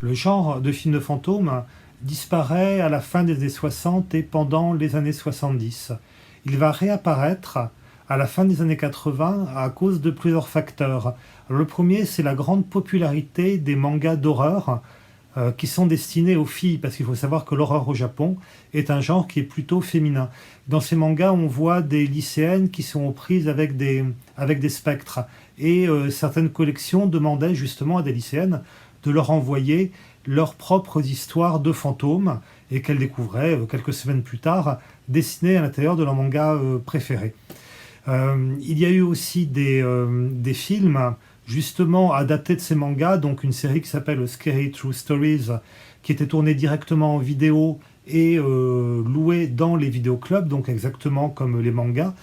Le genre de film de fantôme disparaît à la fin des années 60 et pendant les années 70. Il va réapparaître à la fin des années 80 à cause de plusieurs facteurs. Alors, le premier, c'est la grande popularité des mangas d'horreur qui sont destinés aux filles, parce qu'il faut savoir que l'horreur au Japon est un genre qui est plutôt féminin. Dans ces mangas, on voit des lycéennes qui sont aux prises avec des spectres. Et certaines collections demandaient justement à des lycéennes de leur envoyer leurs propres histoires de fantômes et qu'elles découvraient quelques semaines plus tard, dessinées à l'intérieur de leur manga préféré. Il y a eu aussi des films justement adaptés de ces mangas, donc une série qui s'appelle Scary True Stories, qui était tournée directement en vidéo et louée dans les vidéoclubs, donc exactement comme les mangas,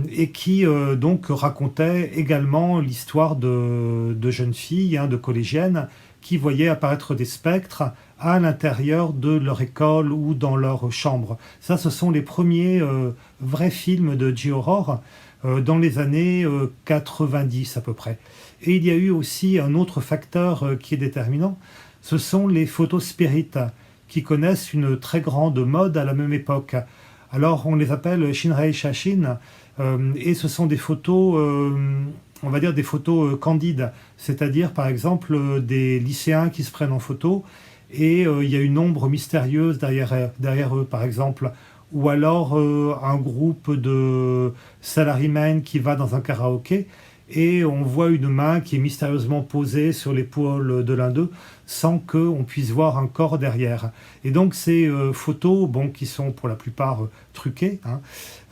et qui donc racontait également l'histoire de jeunes filles, de collégiennes, qui voyaient apparaître des spectres à l'intérieur de leur école ou dans leur chambre. Ça, ce sont les premiers vrais films de J-horror dans les années 90 à peu près. Et il y a eu aussi un autre facteur qui est déterminant, ce sont les photos spirites, qui connaissent une très grande mode à la même époque. Alors on les appelle Shinrei Shashin, et ce sont des photos, on va dire des photos candides, c'est-à-dire par exemple des lycéens qui se prennent en photo, et il y a une ombre mystérieuse derrière eux par exemple, ou alors un groupe de salarymen qui va dans un karaoké, et on voit une main qui est mystérieusement posée sur l'épaule de l'un d'eux sans qu'on puisse voir un corps derrière. Et donc ces photos, qui sont pour la plupart truquées,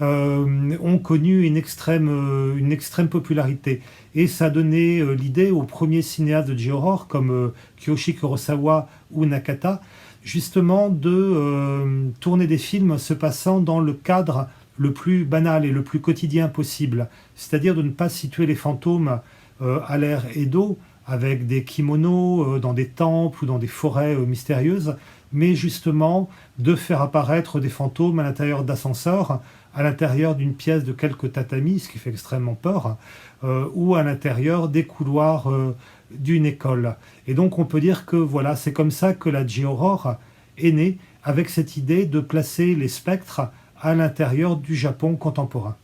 ont connu une extrême popularité. Et ça a donné l'idée aux premiers cinéastes de J-horror comme Kiyoshi Kurosawa ou Nakata, justement de tourner des films se passant dans le cadre le plus banal et le plus quotidien possible, c'est-à-dire de ne pas situer les fantômes à l'ère Edo, avec des kimonos dans des temples ou dans des forêts mystérieuses, mais justement de faire apparaître des fantômes à l'intérieur d'ascenseurs, à l'intérieur d'une pièce de quelques tatamis, ce qui fait extrêmement peur, ou à l'intérieur des couloirs d'une école. Et donc on peut dire que voilà, c'est comme ça que la J-horror est née, avec cette idée de placer les spectres à l'intérieur du Japon contemporain.